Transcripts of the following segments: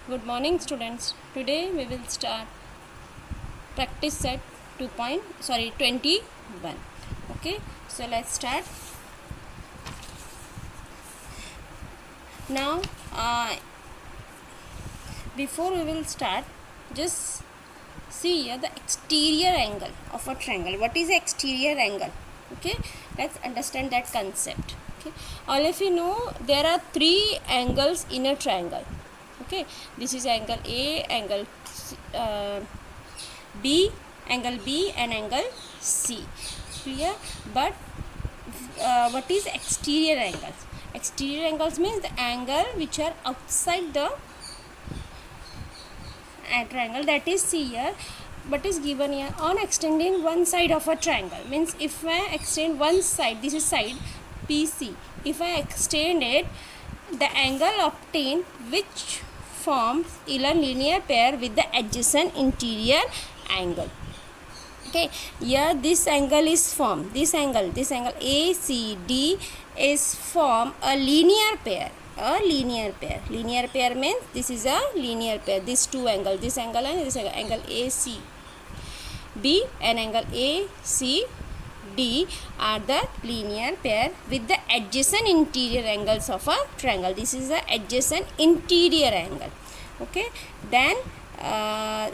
Good morning, students. Today we will start practice set 21. Okay, so let's start. Now, before we will start, just see here the exterior angle of a triangle. What is the exterior angle? Okay, let's understand that concept. Okay, all of you know there are three angles in a triangle. Okay, this is angle A, angle B, angle B, and angle C. Clear? But what is exterior angles? Exterior angles means the angle which are outside the triangle, that is C here, but is given here on extending one side of a triangle. Means if I extend one side, this is side PC. If I extend it, the angle obtained which forms a linear pair with the adjacent interior angle. Okay, here this angle is formed. This angle ACD is form a linear pair. Linear pair means this is a linear pair. These two angles, this angle and this angle ACB and angle ACD are the linear pair with the adjacent interior angles of a triangle. This is the adjacent interior angle. Okay, then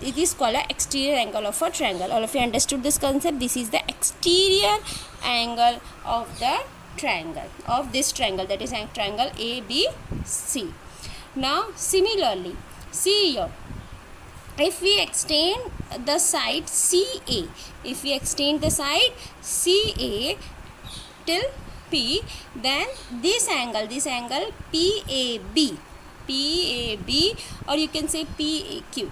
it is called a exterior angle of a triangle. All of you understood this concept? This is the exterior angle of the triangle, of this triangle, that is triangle ABC. Now similarly, see here, if we extend the side CA, till P, then this angle PAB, or you can say PAQ,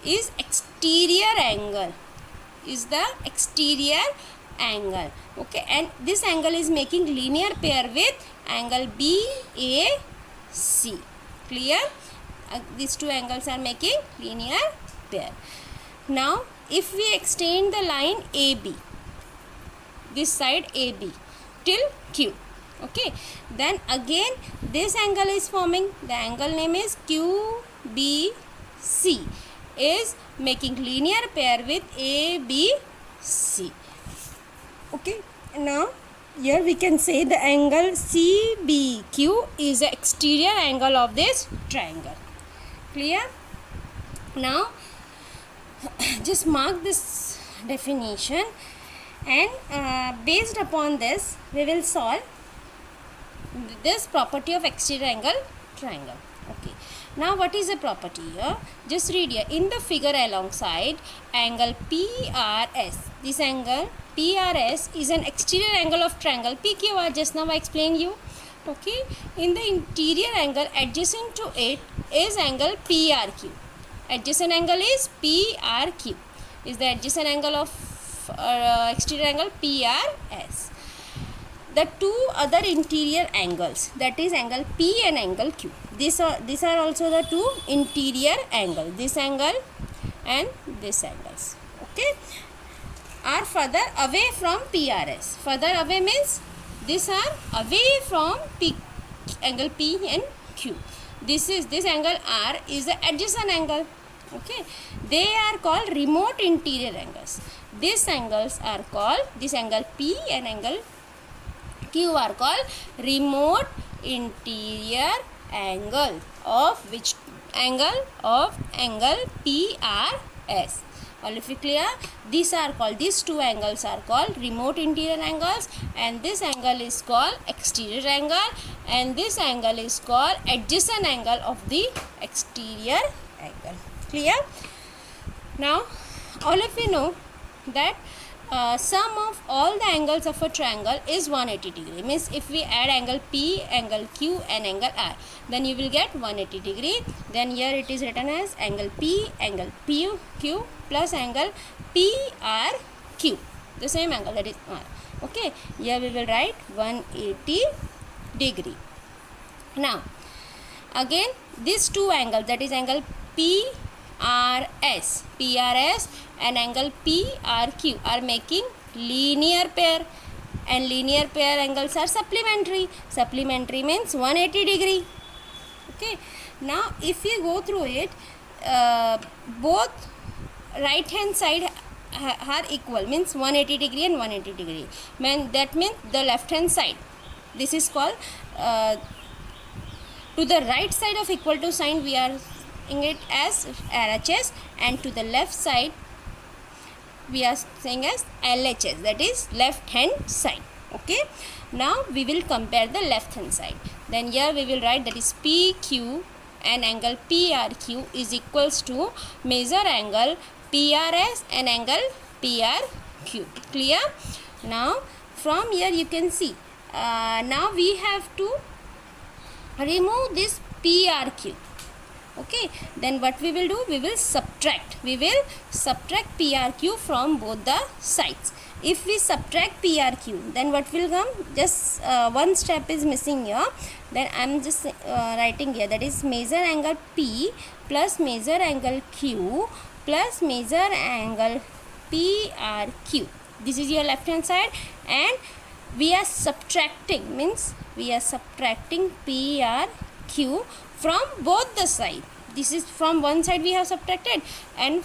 is exterior angle, okay, and this angle is making linear pair with angle BAC. Clear? These two angles are making linear pair. Now if we extend the line AB, this side AB till Q, okay, then again this angle is forming, the angle name is QBC, is making linear pair with ABC. Okay, now here we can say the angle CBQ is the exterior angle of this triangle. Clear? Now just mark this definition, and based upon this we will solve this property of exterior angle triangle. Okay, now what is the property here? Just read here. In the figure alongside, angle PRS, this angle PRS is an exterior angle of triangle PQR. Just now I explained you. Okay, in the interior angle adjacent to it is angle PRQ. Adjacent angle is PRQ, is the adjacent angle of exterior angle PRS. The two other interior angles, that is angle P and angle Q, these are also the two interior angles. This angle and this angles, okay, are further away from PRS. Further away means these are away from angle P and Q. This angle R is the adjacent angle. Okay, they are called remote interior angles. These angles are called, this angle P and angle Q are called remote interior angle of which angle? Of angle PRS. All of you clear? These two angles are called remote interior angles, and this angle is called exterior angle, and this angle is called adjacent angle of the exterior angle. Clear? Now all of you know that sum of all the angles of a triangle is 180 degree. Means if we add angle P, angle Q and angle R, then you will get 180 degree. Then here it is written as angle P, angle PQ plus angle PRQ, the same angle, that is R. Okay, here we will write 180 degree. Now again these two angles, that is angle PRS and angle PRQ are making linear pair, and linear pair angles are supplementary. Supplementary means 180 degree. Okay, Now if we go through it, both right hand side are equal, means 180 degree and 180 degree. That means the left hand side, this is called to the right side of equal to sign we are saying it as RHS, and to the left side we are saying as LHS, that is left hand side. Okay, now we will compare the left hand side. Then here we will write that is PQ and angle PRQ is equals to measure angle PRS and angle PRQ. Clear? Now from here you can see, now we have to remove this PRQ. Okay, then what we will do, we will subtract PRQ from both the sides. If we subtract PRQ, then what will come, just one step is missing here. Then I am just writing here, that is measure angle P plus measure angle Q plus measure angle PRQ. This is your left hand side, and we are subtracting, means we are subtracting PRQ from both the side. This is from one side we have subtracted, and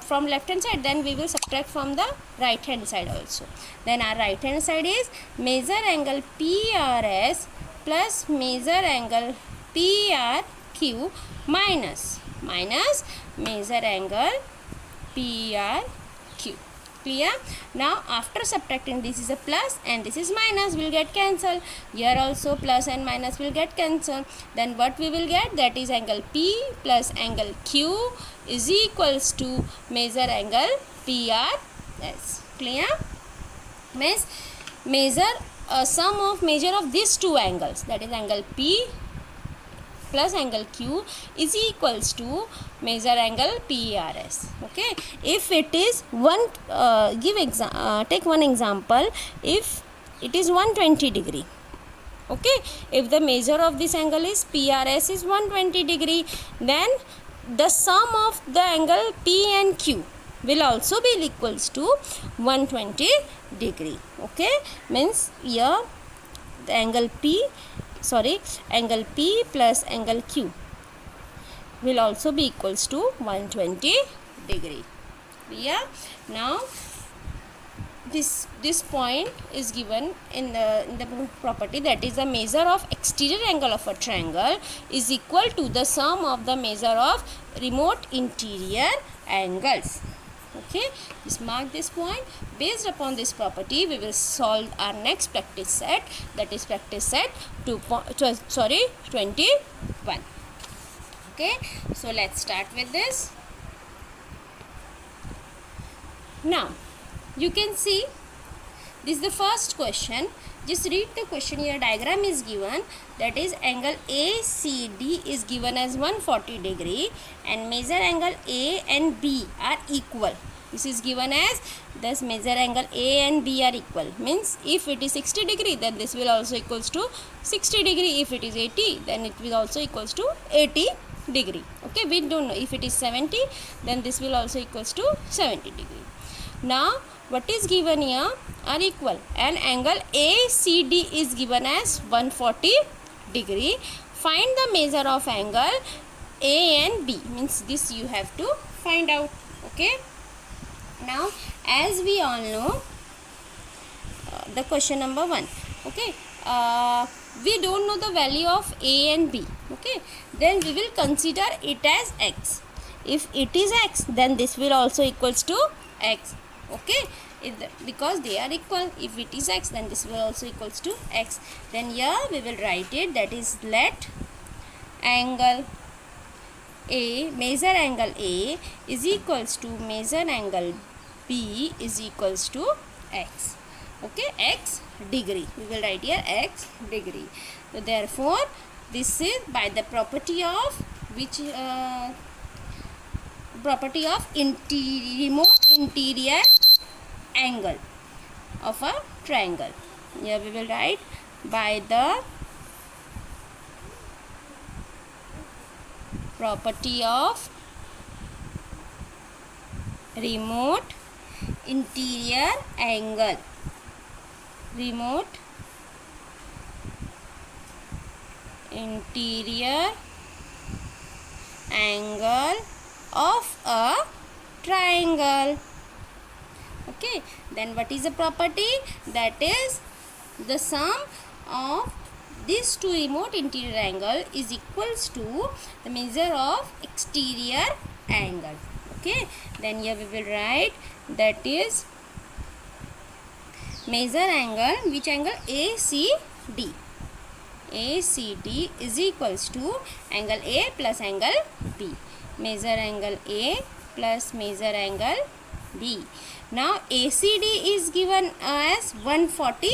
from left hand side, then we will subtract from the right hand side also. Then our right hand side is measure angle PRS plus measure angle PRQ minus measure angle PRQ. Clear? Now after subtracting, this is a plus and this is minus, will get cancelled. Here also plus and minus will get cancelled. Then what we will get, that is angle P plus angle Q is equals to measure angle PRS. Clear? Means measure sum of measure of these two angles, that is angle P plus angle Q is equals to measure angle PRS. Okay, if it is take one example. If it is 120 degree, okay, if the measure of this angle is PRS is 120 degree, then the sum of the angle P and Q will also be equals to 120 degree. Okay, means here the angle P plus angle Q will also be equals to 120 degree. Yeah. Now this point is given in the property, that is the measure of exterior angle of a triangle is equal to the sum of the measure of remote interior angles. Okay, just mark this point. Based upon this property, we will solve our next practice set, that is practice set 21. Okay, so let's start with this. Now you can see this is the first question. Just read the question. Here diagram is given, that is angle ACD is given as 140 degree and measure angle A and B are equal. This is given as this measure angle A and B are equal, means if it is 60 degree, then this will also equals to 60 degree. If it is 80, then it will also equals to 80 degree. Okay, we don't know. If it is 70, then this will also equals to 70 degree. Now what is given here are equal, and angle ACD is given as 140 degree. Find the measure of angle A and B, means this you have to find out. Okay, now as we all know, the question number 1, okay, we don't know the value of A and B. Okay, then we will consider it as X. If it is X, then this will also equals to X. Okay, because they are equal. If it is X, then this will also equals to X. Then here we will write it, that is let angle A, measure angle A is equals to measure angle B is equals to X. Okay, X degree. We will write here X degree. So therefore this is by the property of which property of remote interior angle of a triangle. Here we will write by the property of remote interior angle. Remote interior angle of a triangle. Okay, then what is the property? That is the sum of these two remote interior angle is equals to the measure of exterior angle. Okay, then here we will write that is measure angle, which angle? ACD. ACD is equals to angle A plus angle B. Measure angle A plus measure angle B. Now ACD is given as 140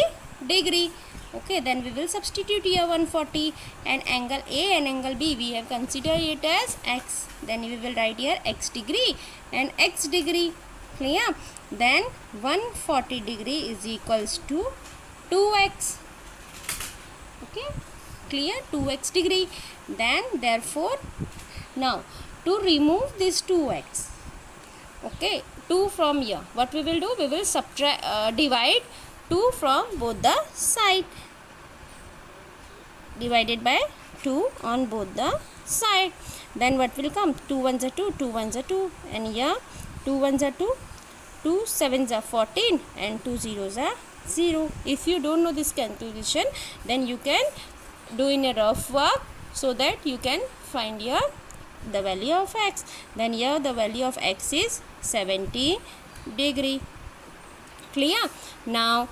degree. Okay, then we will substitute here 140, and angle A and angle B we have considered it as x. Then we will write here x degree and x degree. Clear? Then 140 degree is equals to 2x. Okay, clear? 2x degree. Then therefore now to remove this 2x, okay, 2 from here, what we will do? We will subtract, divide 2 from both the side. Divided by 2 on both the side. Then what will come? 2 ones are 2, 2 ones are 2, and here 2 ones are 2, 2 sevens are 14, and 2 zeros are 0. If you don't know this calculation, then you can do in a rough work so that you can find here the value of x. Then here the value of x is 70 degree. Clear? Now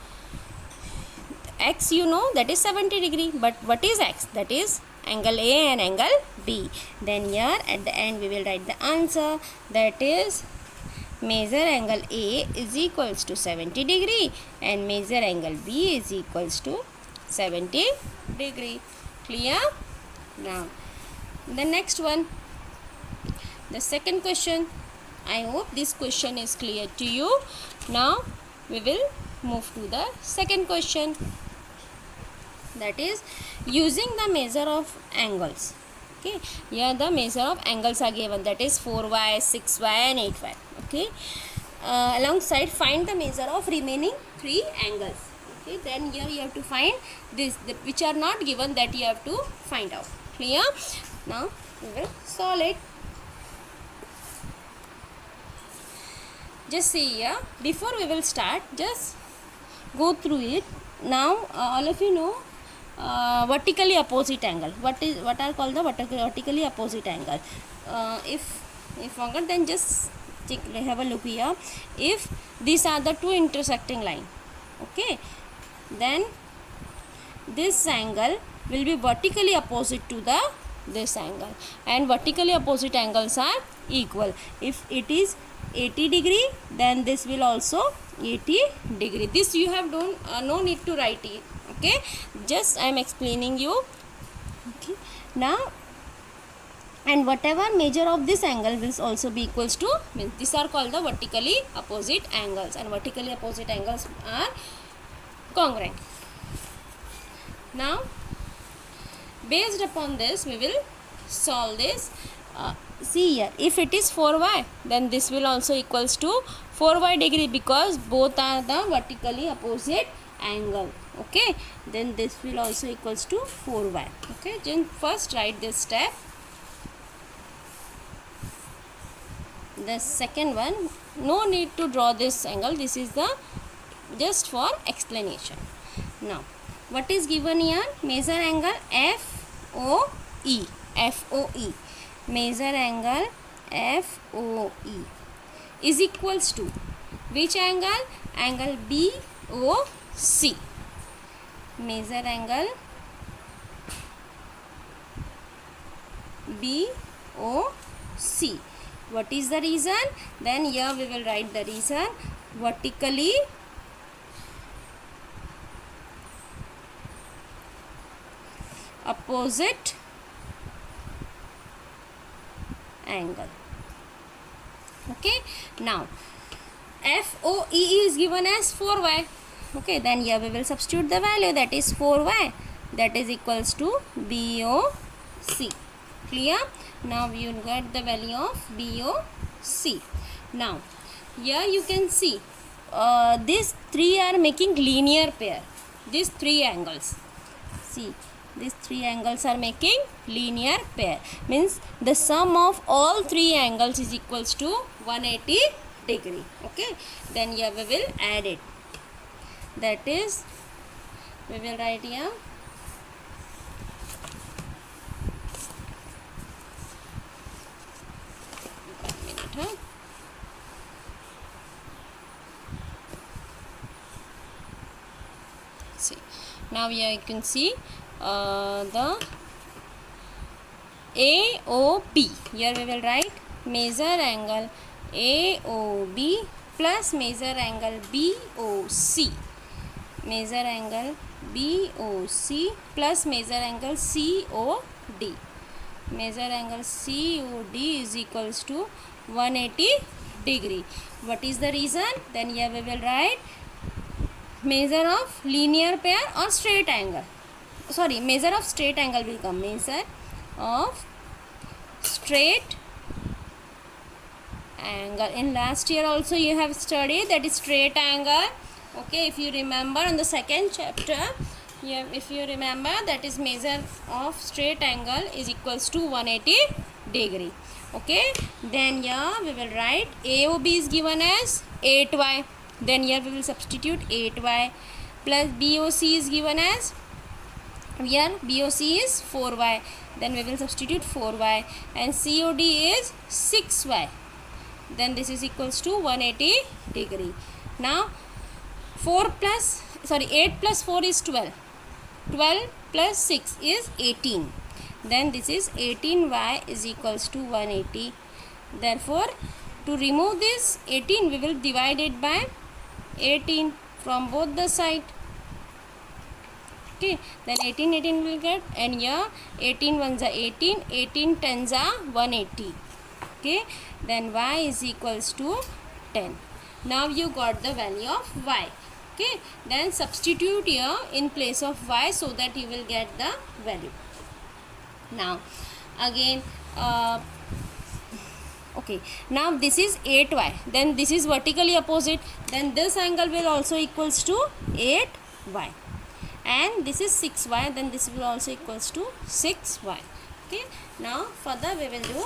x you know, that is 70 degree, but what is x? That is angle A and angle B. Then here at the end we will write the answer, that is measure angle A is equals to 70 degree and measure angle B is equals to 70 degree. Clear? Now the next one, the second question. I hope this question is clear to you. Now we will move to the second question, that is using the measure of angles. Okay, here the measure of angles are given, that is 4y, 6y and 8y. Okay, alongside find the measure of remaining 3 angles. Okay, then here you have to find this, which are not given, that you have to find out. Clear? Now we will solve it. Just see here, before we will start, just go through it. Now all of you know vertically opposite angle. What are called the vertically opposite angle? If forgot, then just have a look here. If these are the two intersecting line, okay, then this angle will be vertically opposite to the this angle, and vertically opposite angles are equal. If it is 80 degree, then this will also 80 degree. This you have no need to write it. Okay, just I am explaining you. Okay, now and whatever measure of this angle will also be equals to, means these are called the vertically opposite angles, and vertically opposite angles are congruent. Now based upon this we will solve this. See here, if it is 4y, then this will also equals to 4y degree, because both are the vertically opposite angle. Okay, then this will also equals to 4y. Okay, then first write this step. The second one, no need to draw this angle, this is the just for explanation. Now what is given here? Measure angle FOE. FOE, measure angle FOE is equals to which angle? Angle BOC. Measure angle BOC. What is the reason? Then here we will write the reason. Vertically opposite angle. Okay, now FOE is given as 4y. Okay, then here we will substitute the value, that is 4y, that is equals to BOC. Clear? Now you get the value of BOC. Now here you can see these three are making linear pair, these three angles. See, These three angles are making linear pair. Means the sum of all three angles is equals to 180 degree. Okay. Then here we will add it. That is, we will write here see. Now here you can see the AOP. Here we will write measure angle AOB plus measure angle BOC. Measure angle BOC plus measure angle COD. Measure angle COD is equals to 180 degree. What is the reason? Then here we will write measure of linear pair or straight angle. Sorry, measure of straight angle will come. Measure of straight angle. In last year also you have studied that is straight angle. Okay, if you remember in the second chapter, if you remember, that is measure of straight angle is equals to 180 degree. Okay, then here we will write AOB is given as 8y. Then here we will substitute 8y plus BOC is given as, here BOC is 4y. Then we will substitute 4y and COD is 6y. Then this is equals to 180 degree. Now 8 plus 4 is 12. 12 plus 6 is 18. Then this is 18y is equals to 180. Therefore, to remove this 18, we will divide it by 18 from both the side. Okay, then 18 will get, and here 18 ones are 18, 18 tens are 180. Okay, then y is equals to 10. Now you got the value of y. Okay, then substitute here in place of y so that you will get the value. Now again okay, now this is 8y, then this is vertically opposite, then this angle will also equals to 8y, and this is 6y, then this will also equals to 6y. Okay, now further we will do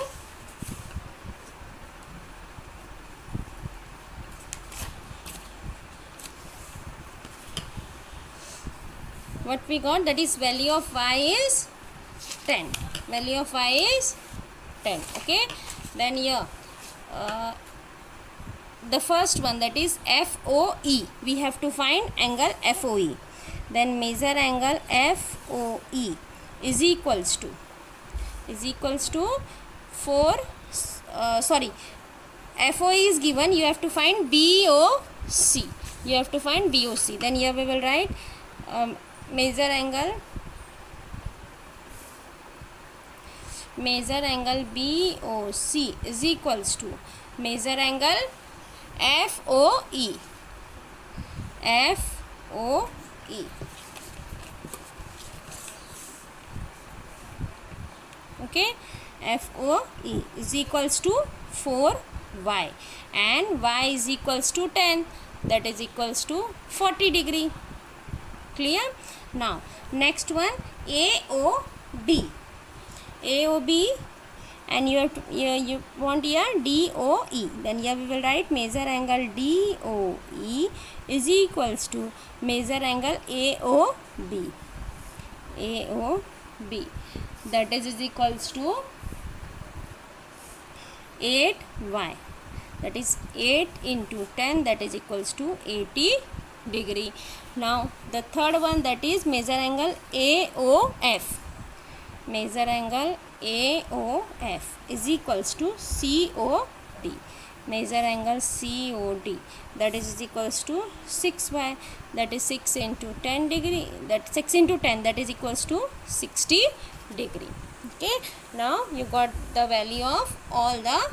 what we got, that is value of y is 10. Value of y is 10. Okay, then here the first one, that is FOE, we have to find angle FOE. Then measure angle FOE is equals to 4 FOE is given, you have to find BOC. Then here we will write measure angle BOC is equals to measure angle FOE. Okay, FOE is equals to 4y, and y is equals to 10, that is equals to 40 degree. Clear? Now next one, AOB, and you want here DOE. Then here we will write measure angle DOE is equals to measure angle AOB. That is equals to 8y. That is 8 into 10, that is equals to 80 degree. Now the third one, that is measure angle AOF. Measure angle AOF is equals to COD. Measure angle COD, that is equals to 6y, that is 6 into 10 degree, that 6 into 10, that is equals to 60 degree. Okay, now you got the value of all the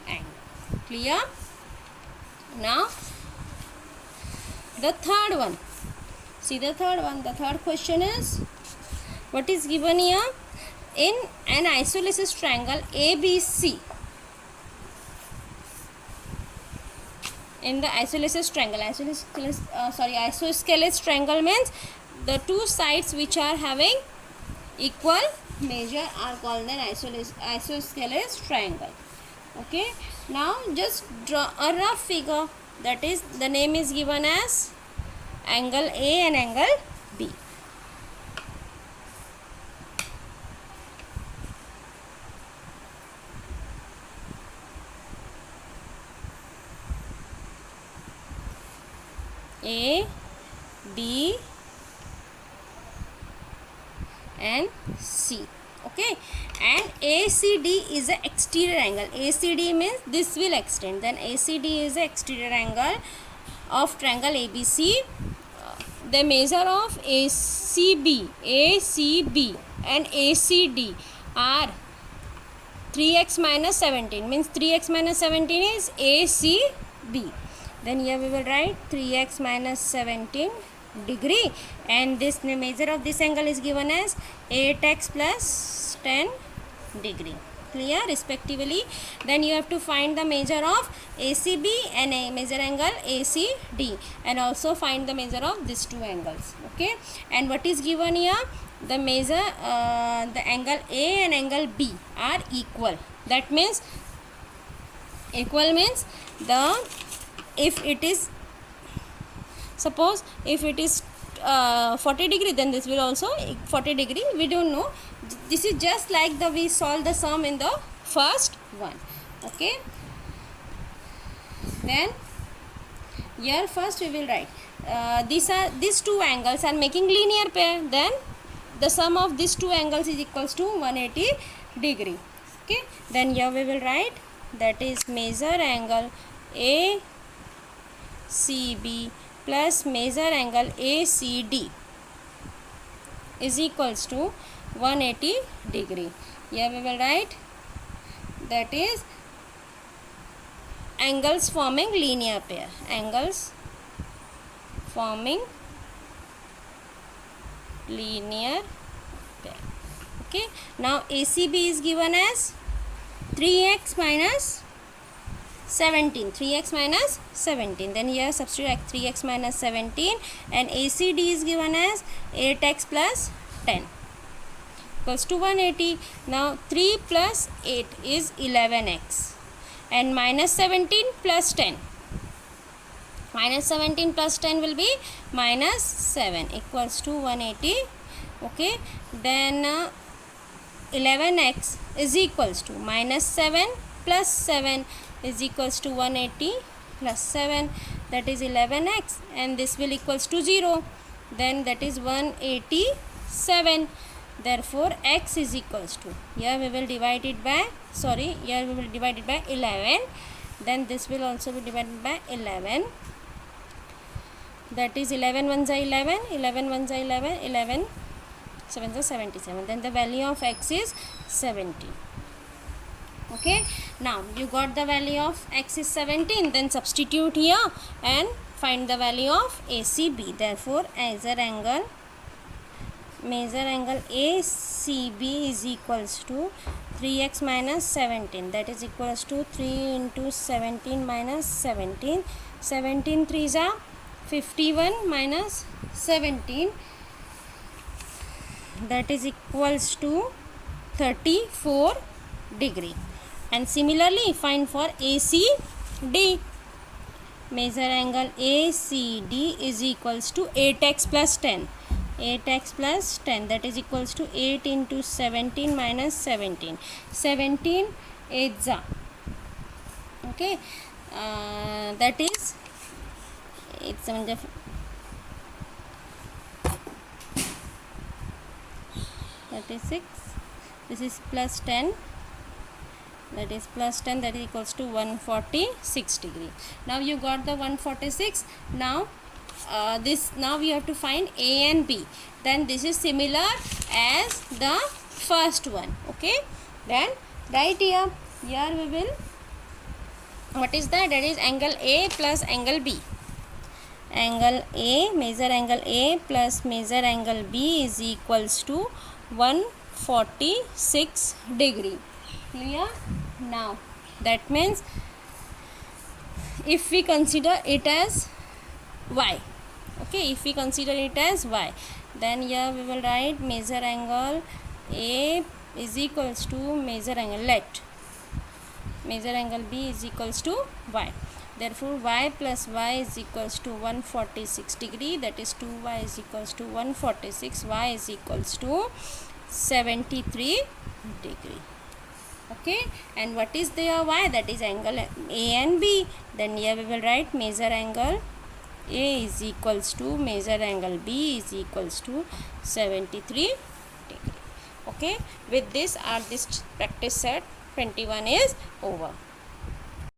angles. Clear? Now the third one, see the third one, the third question is, what is given here? In an isosceles triangle ABC, in the isosceles triangle, isosceles triangle means the two sides which are having equal measure are called an isosceles triangle. Okay, now just draw a rough figure, that is the name is given as angle A and angle B. A, B and C. Okay, and ACD is an exterior angle. ACD means this will extend, then ACD is the exterior angle of triangle ABC. The measure of ACB and ACD are 3x minus 17, means 3x minus 17 is ACB. Then here we will write 3x minus 17 degree, and this measure of this angle is given as 8x plus 10 degree. Clear? Respectively. Then you have to find the measure of ACB and a measure angle ACD, and also find the measure of these two angles. Okay, and what is given here? The measure the angle A and angle B are equal. That means equal means the if it is, suppose if it is 40 degree, then this will also 40 degree. We don't know, this is just like the we solve the sum in the first one. Okay, then here first we will write these two angles are making linear pair, then the sum of these two angles is equals to 180 degree. Okay, then here we will write that is measure angle ACB plus measure angle ACD is equals to 180 degree. Here we will write that is angles forming linear pair, angles forming linear pair. Okay, now ACB is given as 3x minus 17, 3x minus 17, then here substitute 3x minus 17, and ACD is given as 8x plus 10 equals to 180. Now 3 plus 8 is 11x, and minus 17 plus 10, minus 17 plus 10 will be minus 7 equals to 180. Okay, then 11x is equals to minus 7 plus 7 is equals to 180 plus 7, that is 11x, and this will equals to 0, then that is 187. Therefore x is equals to, here we will divide it by, here we will divide it by 11, then this will also be divided by 11, that is 11 ones are 11, 11 ones are 11, 11 sevens are 77, then the value of x is 70. Okay, now you got the value of x is 17, then substitute here and find the value of ACB. Therefore measure angle ACB is equals to 3x minus 17, that is equals to 3 into 17 minus 17, 17 3s are 51 minus 17, that is equals to 34 degree. And similarly find for ACD. Measure angle ACD is equals to 8x plus 10, 8x plus 10, that is equals to 8 into 17 minus 17, 17 8s are, okay, that is 8 7 36, this is plus 10, that is plus 10, that is equals to 146 degree. Now you got the 146. Now now we have to find A and B, then this is similar as the first one. Okay, then right here we will, what is that? That is angle A plus angle B. Angle A, measure angle A plus measure angle B is equals to 146 degree. Clear? Now that means if we consider it as y, okay, if we consider it as y, then here we will write measure angle A is equals to measure angle. Let measure angle B is equals to y. Therefore, y plus y is equals to 146 degree. That is 2y is equals to 146. Y is equals to 73 degree. Okay, and what is their y? That is angle A and B. Then here we will write measure angle A is equals to measure angle B is equals to 73 degree. Okay, with this our this practice set 21 is over.